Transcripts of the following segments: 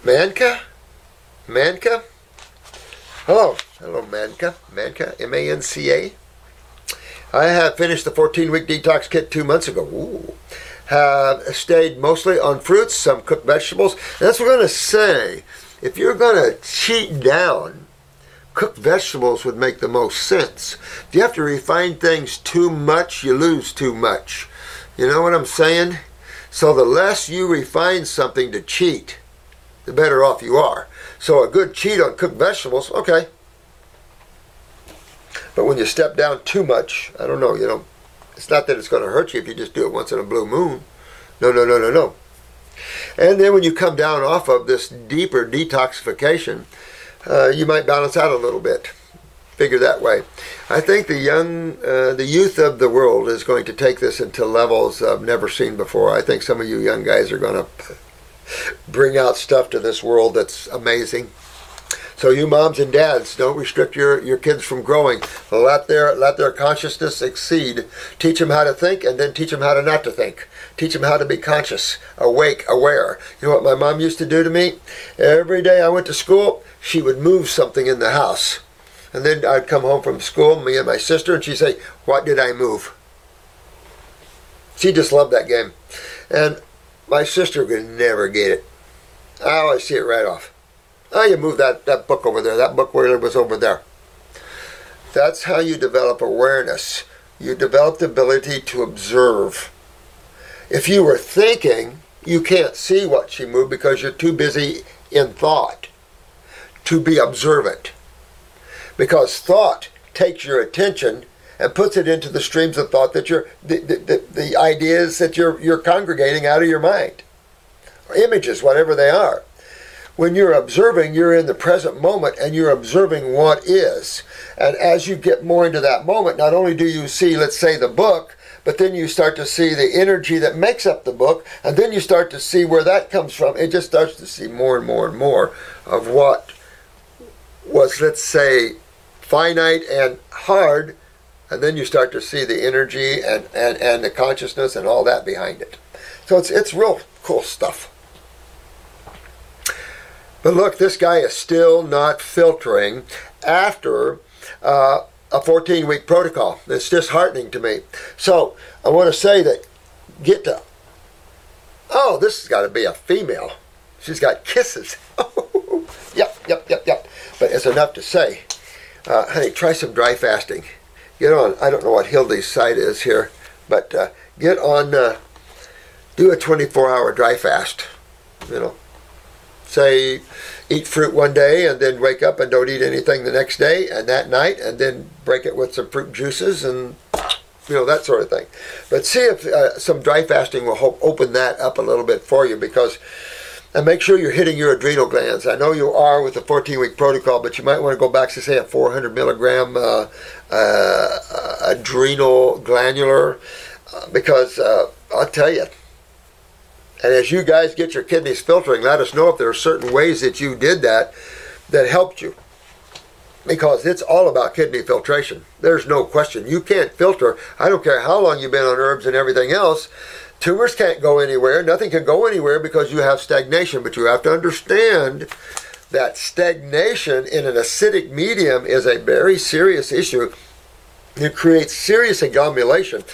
Manka? Manka? Hello. Hello, Manka. Manka, M-A-N-C-A. I have finished the 14-week detox kit 2 months ago. Ooh. Have stayed mostly on fruits, some cooked vegetables. And that's what I'm going to say. If you're going to cheat down, cooked vegetables would make the most sense. If you have to refine things too much, you lose too much. You know what I'm saying? So the less you refine something to cheat, the better off you are. So a good cheat on cooked vegetables, okay. But when you step down too much, I don't know, it's not that it's going to hurt you if you just do it once in a blue moon. No, no, no, no, no. And then when you come down off of this deeper detoxification, you might balance out a little bit. Figure that way. I think the youth of the world is going to take this into levels I've never seen before. I think some of you young guys are going to bring out stuff to this world that's amazing. So you moms and dads, don't restrict your kids from growing. Let their consciousness exceed. Teach them how to think, and then teach them how to not to think. Teach them how to be conscious, awake, aware. You know what my mom used to do to me? Every day I went to school, she would move something in the house. And then I'd come home from school, me and my sister, and she'd say, "What did I move?" She just loved that game. And my sister could never get it. I always see it right off. Oh, you moved that book over there. That book was over there. That's how you develop awareness. You develop the ability to observe. If you were thinking, you can't see what she moved because you're too busy in thought to be observant. Because thought takes your attention and puts it into the streams of thought that the ideas that you're congregating out of your mind, or images, whatever they are. When you're observing, you're in the present moment and you're observing what is. And as you get more into that moment, not only do you see, let's say, the book, but then you start to see the energy that makes up the book, and then you start to see where that comes from. It just starts to see more and more and more of what was, let's say, finite and hard, and then you start to see the energy and the consciousness and all that behind it. So it's real cool stuff. But look, this guy is still not filtering after a 14-week protocol. It's disheartening to me. So I want to say that oh, this has got to be a female. She's got kisses. Yep. But it's enough to say, honey, try some dry fasting. Get on, I don't know what Hildy's site is here, but get on, do a 24-hour dry fast, Say, eat fruit one day and then wake up and don't eat anything the next day and that night, and then break it with some fruit juices and, that sort of thing. But see if some dry fasting will open that up a little bit for you, and make sure you're hitting your adrenal glands. I know you are with the 14-week protocol, but you might want to go back to, say, a 400 milligram adrenal glandular, because I'll tell you, and as you guys get your kidneys filtering, let us know if there are certain ways that you did that helped you. Because it's all about kidney filtration. There's no question. You can't filter. I don't care how long you've been on herbs and everything else. Tumors can't go anywhere. Nothing can go anywhere because you have stagnation. But you have to understand that stagnation in an acidic medium is a very serious issue. It creates serious accumulation.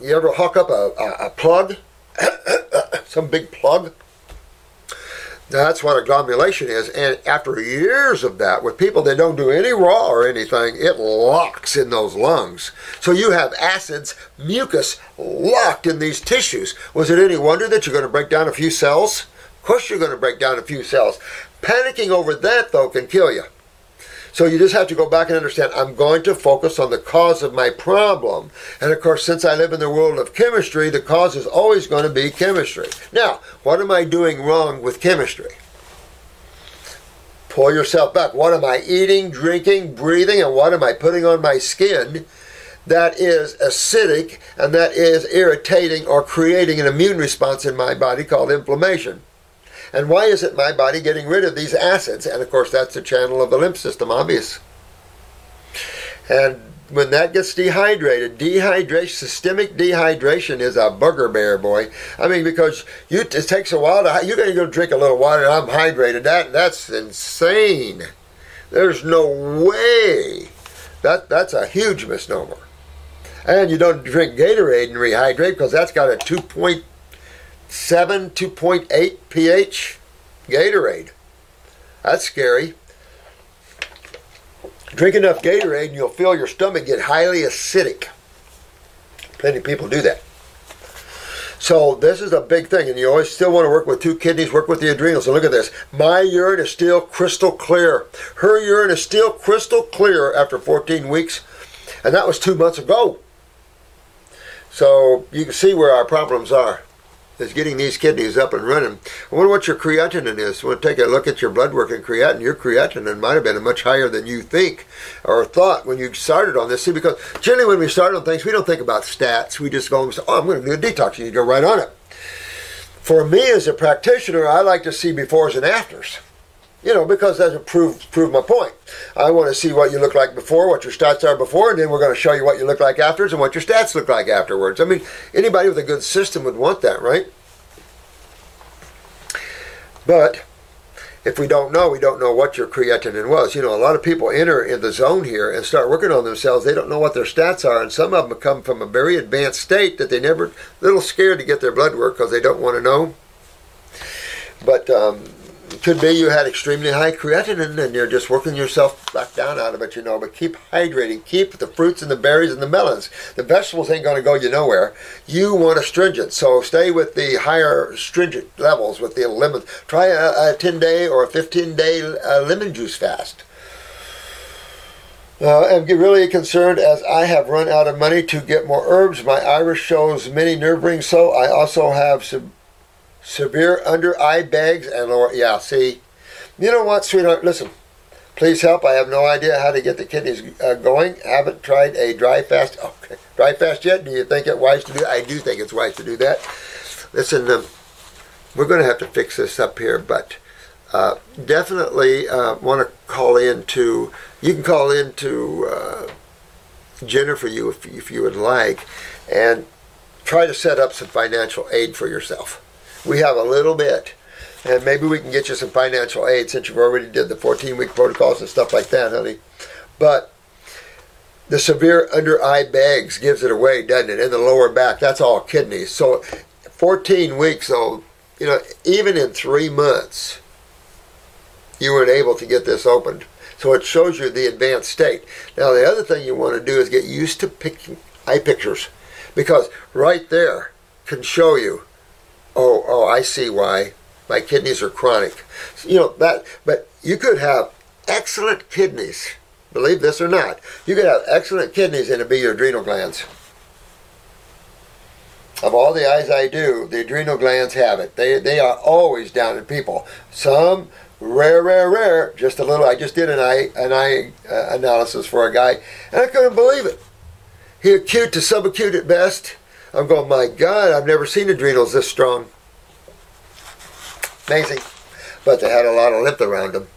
You ever hook up a plug? Some big plug? That's what agglomulation is. And after years of that, with people that don't do any raw or anything, it locks in those lungs. So you have acids, mucus, locked in these tissues. Was it any wonder that you're going to break down a few cells? Of course you're going to break down a few cells. Panicking over that, though, can kill you. So you just have to go back and understand, I'm going to focus on the cause of my problem. And of course, since I live in the world of chemistry, the cause is always going to be chemistry. Now, what am I doing wrong with chemistry? Pull yourself back. What am I eating, drinking, breathing, and what am I putting on my skin that is acidic and that is irritating or creating an immune response in my body called inflammation? And why isn't my body getting rid of these acids? And of course, that's the channel of the lymph system, obvious. And when that gets dehydrated, systemic dehydration is a bugger bear, boy. I mean, because it takes a while to, you're going to go drink a little water and I'm hydrated. That's insane. There's no way. That's a huge misnomer. And you don't drink Gatorade and rehydrate because that's got a 2.7, 2.8 pH Gatorade. That's scary. Drink enough Gatorade and you'll feel your stomach get highly acidic. Plenty of people do that. So this is a big thing, and you always still want to work with 2 kidneys, work with the adrenals. So look at this. My urine is still crystal clear. Her urine is still crystal clear after 14 weeks, and that was 2 months ago. So you can see where our problems are, is getting these kidneys up and running. I wonder what your creatinine is. I want to take a look at your blood work and creatinine. Your creatinine might have been much higher than you think or thought when you started on this. See, because generally when we start on things, we don't think about stats. We just go and say, oh, I'm going to do a detox. And you go right on it. For me as a practitioner, I like to see befores and afters. You know, because that proves my point. I want to see what you look like before, what your stats are before, and then we're going to show you what you look like afterwards and what your stats look like afterwards. I mean, anybody with a good system would want that, right? But if we don't know what your creatinine was. You know, a lot of people enter in the zone here and start working on themselves. They don't know what their stats are, and some of them come from a very advanced state that they never, a little scared to get their blood work because they don't want to know. But it could be you had extremely high creatinine and you're just working yourself back down out of it, you know. But keep hydrating. Keep the fruits and the berries and the melons. The vegetables ain't going to go you nowhere. You want astringent, so stay with the higher astringent levels with the lemon. Try a 10-day or a 15-day lemon juice fast. I'm really concerned as I have run out of money to get more herbs. My iris shows many nerve rings, so I also have some severe under eye bags and lower. Yeah, see, you know what, sweetheart? Listen, please help. I have no idea how to get the kidneys going. Haven't tried a dry fast. Okay, dry fast yet? Do you think it's wise to do? I do think it's wise to do that. Listen, we're going to have to fix this up here, but definitely want to call into. You can call into Jennifer if you would like, and try to set up some financial aid for yourself. We have a little bit, and maybe we can get you some financial aid since you've already did the 14-week protocols and stuff like that, honey. But the severe under eye bags gives it away, doesn't it? In the lower back, that's all kidneys. So 14 weeks, so you know, even in 3 months, you weren't able to get this opened. So it shows you the advanced state. Now the other thing you want to do is get used to picking eye pictures, because right there can show you. Oh, I see why my kidneys are chronic. You know that, but you could have excellent kidneys. Believe this or not, you could have excellent kidneys and it'd be your adrenal glands. Of all the eyes I do, the adrenal glands have it. They are always down in people. Some rare, just a little. I just did an eye analysis for a guy, and I couldn't believe it. He acute to subacute at best. I'm going, my God, I've never seen adrenals this strong. Amazing. But they had a lot of lymph around them.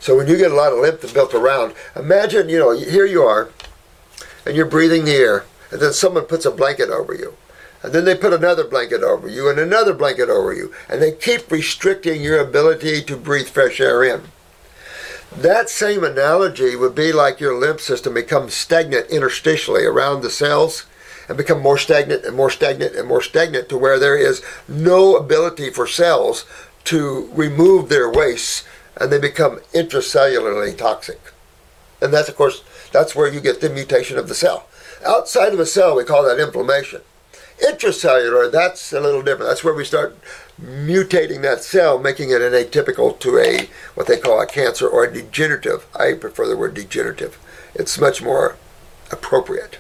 So when you get a lot of lymph built around, imagine, you know, here you are, and you're breathing the air, and then someone puts a blanket over you. And then they put another blanket over you, and another blanket over you. And they keep restricting your ability to breathe fresh air in. That same analogy would be like your lymph system becomes stagnant interstitially around the cells, and become more stagnant and more stagnant and more stagnant to where there is no ability for cells to remove their wastes, and they become intracellularly toxic. And that's, of course, that's where you get the mutation of the cell. Outside of a cell, we call that inflammation. Intracellular, that's a little different. That's where we start mutating that cell, making it an atypical to a, what they call a cancer or a degenerative. I prefer the word degenerative. It's much more appropriate.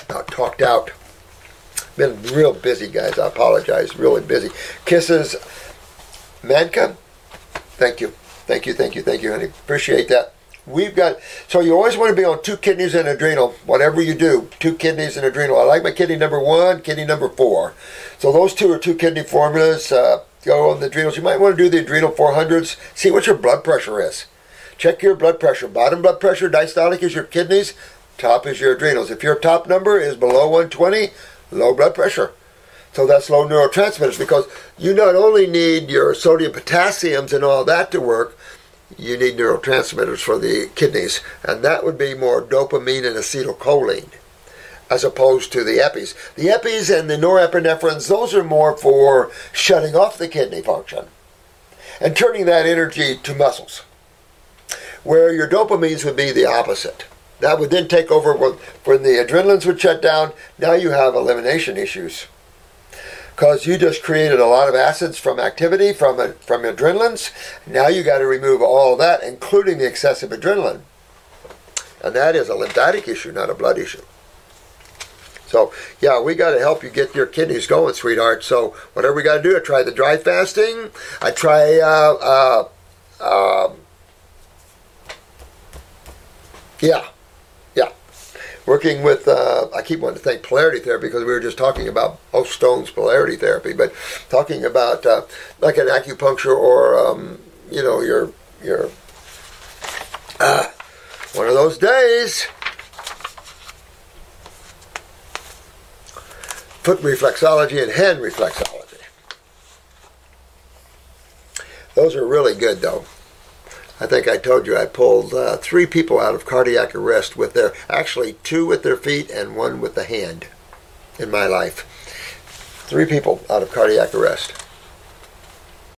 About talked out. Been real busy, guys. I apologize. Really busy. Kisses, Manka. Thank you, honey. Appreciate that. We've got, so you always want to be on 2 kidneys and adrenal, whatever you do, 2 kidneys and adrenal. I like my kidney number 1, kidney number 4. So those 2 are 2 kidney formulas. Go on the adrenals. You might want to do the adrenal 400s. See what your blood pressure is. check your blood pressure. Bottom blood pressure, diastolic, is your kidneys. Top is your adrenals. If your top number is below 120, low blood pressure. So that's low neurotransmitters, because you not only need your sodium, potassiums, and all that to work, you need neurotransmitters for the kidneys. And that would be more dopamine and acetylcholine, as opposed to the epis. The epis and the norepinephrine's, those are more for shutting off the kidney function and turning that energy to muscles, where your dopamines would be the opposite. That would then take over when the adrenalines would shut down. Now you have elimination issues, because you just created a lot of acids from activity, from adrenalines. Now you got to remove all of that, including the excessive adrenaline. And that is a lymphatic issue, not a blood issue. So, yeah, we got to help you get your kidneys going, sweetheart. So, whatever we got to do, I try the dry fasting. I try, working with, I keep wanting to think polarity therapy, because we were just talking about Stone's polarity therapy, but talking about like an acupuncture or, your one of those days. Foot reflexology and hand reflexology. Those are really good, though. I think I told you I pulled 3 people out of cardiac arrest with actually 2 with their feet and 1 with the hand in my life. 3 people out of cardiac arrest.